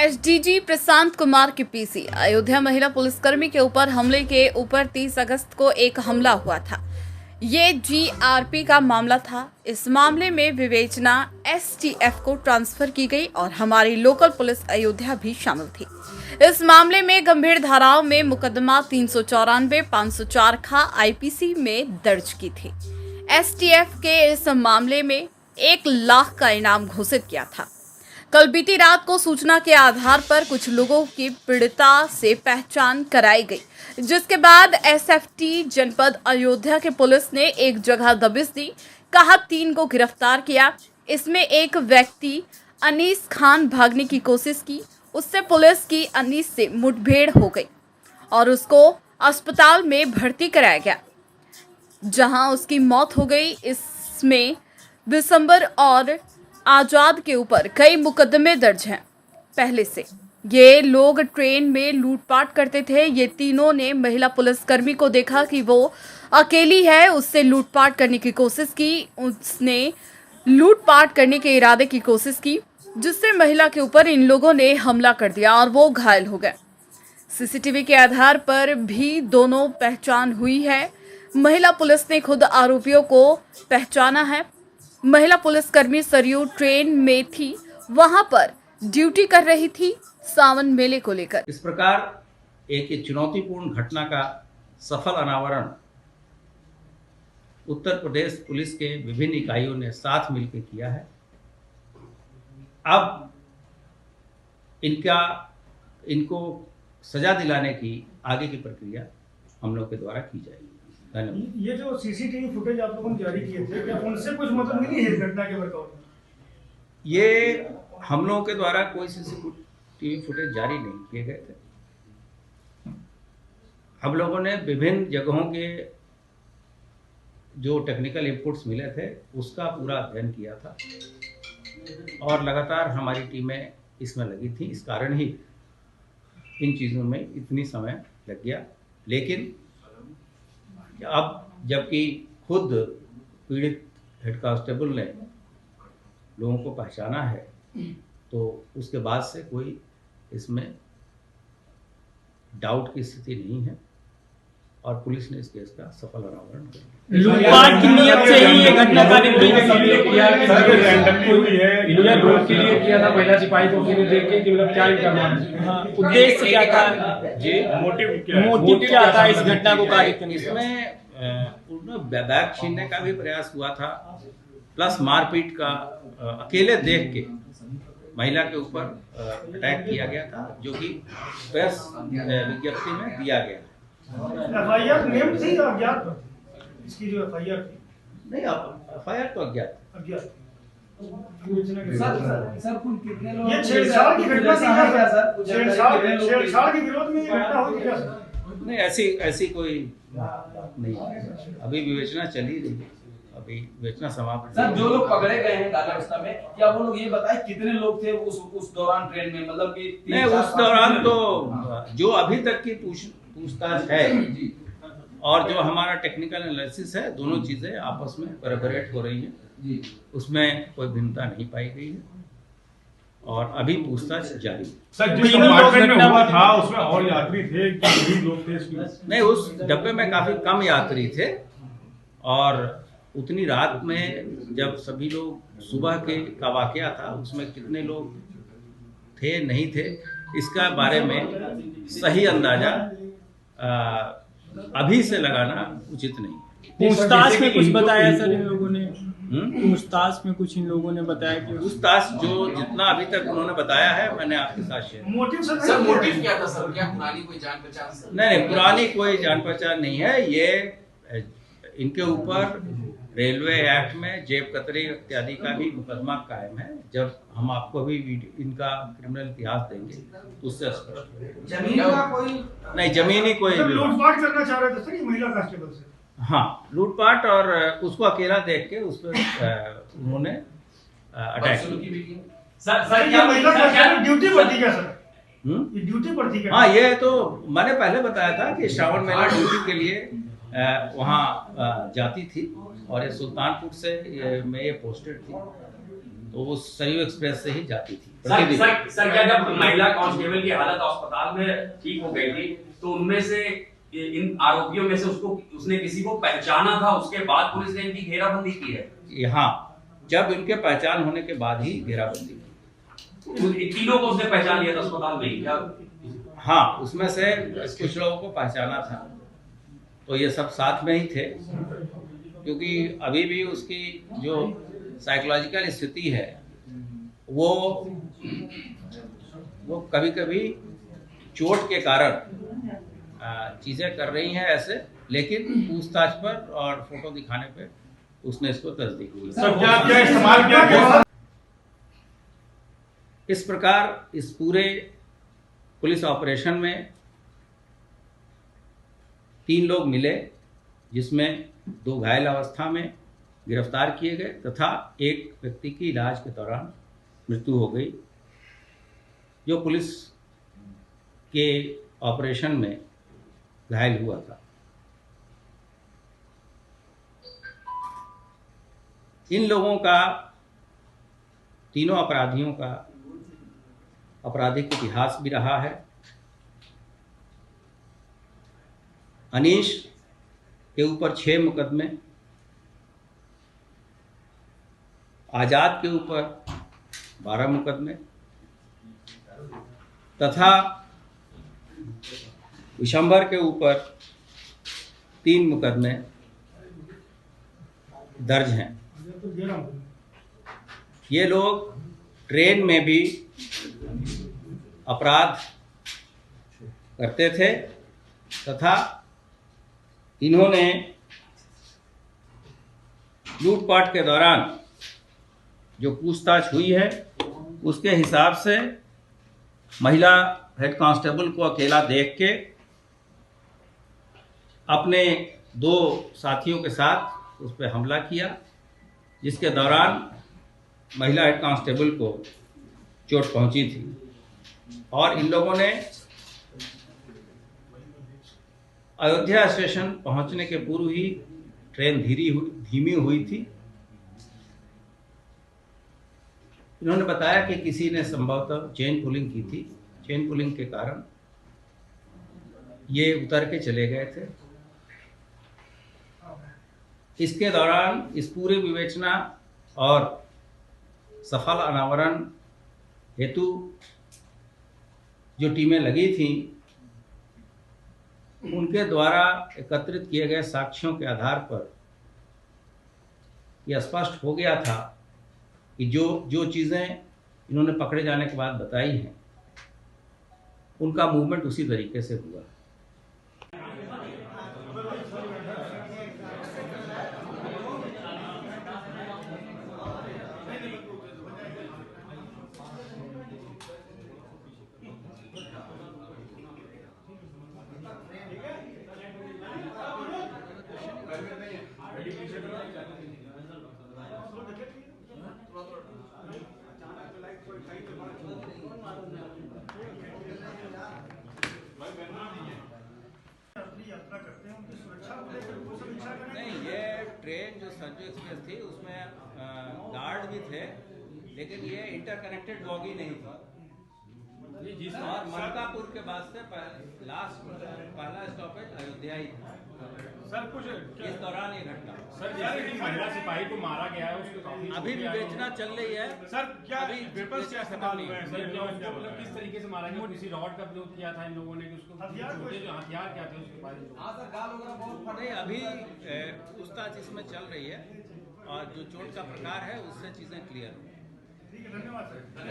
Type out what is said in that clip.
SDG Prashant Kumar की PC Ayodhya महिला पुलिसकर्मी के ऊपर हमले के ऊपर 30 अगस्त को एक हमला हुआ था। ये जीआरपी का मामला था। इस मामले में विवेचना एसटीएफ को ट्रांसफर की गई और हमारी लोकल पुलिस अयोध्या भी शामिल थी। इस मामले में गंभीर धाराओं में मुकदमा 394, 504 खा आईपीसी में दर्ज की थी। एसटीएफ के इस मामले में 1 लाख का इनाम घोषित किया था। कल बीती रात को सूचना के आधार पर कुछ लोगों की पीड़िता से पहचान कराई गई, जिसके बाद एसएफटी जनपद अयोध्या के पुलिस ने एक जगह दबिश दी। कहा 3 को गिरफ्तार किया। इसमें एक व्यक्ति अनीस खान भागने की कोशिश की। उससे पुलिस की अनीस से मुठभेड़ हो गई और उसको अस्पताल में भर्ती कराया गया, जहां उसकी मौत हो गई। इसमें दिसंबर और आजाद के ऊपर कई मुकदमे दर्ज हैं पहले से। ये लोग ट्रेन में लूटपाट करते थे। ये तीनों ने महिला पुलिसकर्मी को देखा कि वो अकेली है, उससे लूटपाट करने की कोशिश की। उसने लूटपाट करने के इरादे की कोशिश की, जिससे महिला के ऊपर इन लोगों ने हमला कर दिया और वो घायल हो गए। सीसीटीवी के आधार पर भी दोनों पहचान हुई है। महिला पुलिस ने खुद आरोपियों को पहचाना है। महिला पुलिसकर्मी सरयू ट्रेन में थी, वहां पर ड्यूटी कर रही थी सावन मेले को लेकर। इस प्रकार एक चुनौतीपूर्ण घटना का सफल अनावरण उत्तर प्रदेश पुलिस के विभिन्न इकाइयों ने साथ मिलकर किया है। अब इनको सजा दिलाने की आगे की प्रक्रिया हम लोग के द्वारा की जाएगी। धन्यवाद। ये जो सीसीटीवी फुटेज आप लोगों ने जारी किए थे, क्या उनसे कुछ मदद मिली है इस घटना के वर्कआउट में? ये हम लोगों के द्वारा कोई सीसीटीवी फुटेज जारी नहीं किए गए थे। हम लोगों ने विभिन्न जगहों के जो टेक्निकल इनपुट्स मिले थे उसका पूरा अध्ययन किया था और लगातार हमारी टीमें इसमें लगी थी। इस कारण ही इन चीज़ों में इतनी समय लग गया। लेकिन अब जबकि खुद पीड़ित हेड कांस्टेबल ने लोगों को पहचाना है, तो उसके बाद से कोई इसमें डाउट की स्थिति नहीं है और पुलिस ने इस केस का सफल अनावरण कर दिया। लूटपाट की नियत से ही ये घटना कारित किया कि सर रैंडम कोई है इन्होंने रोक के लिए किया था महिला सिपाही को फिर देख के कि मतलब क्या करना उद्देश्य क्या था जी, मोटिव क्या था इस घटना को कारित करने? इसमें बैग छीनने का भी प्रयास हुआ था, प्लस मारपीट का अकेले देख के महिला के ऊपर अटैक किया गया था, जो कि प्रेस विज्ञप्ति में दिया गया। एफआईआर नेम थी या अज्ञात? इसकी जो एफआईआर थी नहीं, एफआईआर तो अज्ञात। सर कुल कितने लोग ये छेड़छाड़ की घटना थी क्या सर? छेड़छाड़ के विरोध में ये घटना हुई क्या सर? नहीं, ऐसी कोई नहीं। अभी विवेचना चली रही है, अभी विवेचना समाप्त। सर जो लोग पकड़े गए हैं कालावस्था में, क्या वो लोग ये बताए कितने लोग थे उस दौरान ट्रेन में? मतलब कि नहीं, उस दौरान तो जो अभी तक की पूछताछ है और जो हमारा टेक्निकल एनालिसिस है, दोनों चीजें आपस में कोलैबोरेट हो रही हैं। उसमें कोई भिन्नता नहीं पाई गई है और अभी पूछताछ जारी है। सर जिस कंपार्टमेंट में हुआ था उसमें और यात्री थे कि भी लोग थे इसमें? नहीं, उस डब्बे में काफी कम यात्री थे और उतनी रात में जब सभी लोग सुबह के का वाकया था, उसमें कितने लोग थे नहीं थे इसका बारे में सही अंदाजा अभी से लगाना उचित नहीं। पूछताछ में कुछ बताया सर इन लोगों ने? पूछताछ में कुछ इन लोगों ने बताया कि पूछताछ जो जितना अभी तक उन्होंने बताया है मैंने आपके साथ शेयर। सर मोटिव क्या था सर? क्या पुरानी कोई जान पहचान? नहीं, पुरानी कोई जान पहचान नहीं है। ये इनके ऊपर रेलवे एक्ट में जेब कतरी इत्यादि का भी मुकदमा कायम है। जब हम आपको भी इनका क्रिमिनल इतिहास देंगे तो उससे स्पष्ट। जमीन का कोई नहीं, जमीनी कोई लूटपाट करना चाह रहे थे सर ये महिला कांस्टेबल से? हाँ, लूटपाट और उसको अकेला देख के उस पर उन्होंने अटैक किया। सर ये महिला कांस्टेबल ड्यूटी पर थी क्या सर? ये ड्यूटी पर थी क्या? हाँ, ये तो मैंने पहले बताया था कि श्रावण मेला ड्यूटी के लिए वहाँ जाती थी और ये सुल्तानपुर से में ये पोस्टेड थी। तो वो सरयू एक्सप्रेस से ही जाती थी सर प्रतिदिन। सर सर क्या जब महिला कांस्टेबल की हालत अस्पताल में ठीक हो गई थी तो उनमें से इन आरोपियों में से उसने किसी को पहचाना था, उसके बाद पुलिस ने इनकी घेराबंदी की है? यहाँ जब इनके पहचान होने के बाद ही घेराबंदी की। तीनों को उसने पहचान लिया था अस्पताल में ही क्या? हाँ, उसमें से कुछ लोगों को पहचाना था, तो ये सब साथ में ही थे, क्योंकि अभी भी उसकी जो साइकोलॉजिकल स्थिति है वो कभी कभी चोट के कारण चीजें कर रही हैं ऐसे, लेकिन पूछताछ पर और फोटो दिखाने पे उसने इसको तस्दीक की। सर क्या क्या इस्तेमाल किया गया? इस प्रकार इस पूरे पुलिस ऑपरेशन में 3 लोग मिले, जिसमें 2 घायल अवस्था में गिरफ्तार किए गए तथा एक व्यक्ति की इलाज के दौरान मृत्यु हो गई, जो पुलिस के ऑपरेशन में घायल हुआ था। इन लोगों का, तीनों अपराधियों का आपराधिक इतिहास भी रहा है। अनीश के ऊपर 6 मुकदमे, आजाद के ऊपर 12 मुकदमे तथा विशंबर के ऊपर 3 मुकदमे दर्ज हैं। ये लोग ट्रेन में भी अपराध करते थे तथा इन्होंने लूटपाट के दौरान जो पूछताछ हुई है उसके हिसाब से महिला हेड कांस्टेबल को अकेला देख के अपने 2 साथियों के साथ उस पर हमला किया, जिसके दौरान महिला हेड कांस्टेबल को चोट पहुंची थी और इन लोगों ने अयोध्या स्टेशन पहुंचने के पूर्व ही ट्रेन धीमी हुई थी। इन्होंने बताया कि किसी ने संभवतः चेन पुलिंग की थी, चेन पुलिंग के कारण ये उतर के चले गए थे। इसके दौरान इस पूरी विवेचना और सफल अनावरण हेतु जो टीमें लगी थीं, उनके द्वारा एकत्रित किए गए साक्ष्यों के आधार पर यह स्पष्ट हो गया था कि जो चीज़ें इन्होंने पकड़े जाने के बाद बताई हैं, उनका मूवमेंट उसी तरीके से हुआ। नहीं, ये ट्रेन जो सरयू एक्सप्रेस थी उसमें गार्ड भी थे, लेकिन ये इंटरकनेक्टेड बॉगी नहीं थी। और मलकापुर के बाद से पहला स्टॉपेज अयोध्या ही था। सर कुछ इस दौरान ये घटना, सर जैसे कि महिला सिपाही को मारा गया है, उसको काफी अभी विवेचना चल रही है। सर क्या अभी वेपन्स क्या इस्तेमाल हुए हैं? सर मतलब किस तरीके से मारा गया? किसी रॉड का प्रयोग किया था इन लोगों ने कि उसको छोटे जो हथियार क्या थे उसके पास? नहीं, अभी पूछताछ इसमें चल रही है और जो चोट का प्रकार है उससे चीजें क्लियर होंगी। ठीक है, धन्यवाद सर।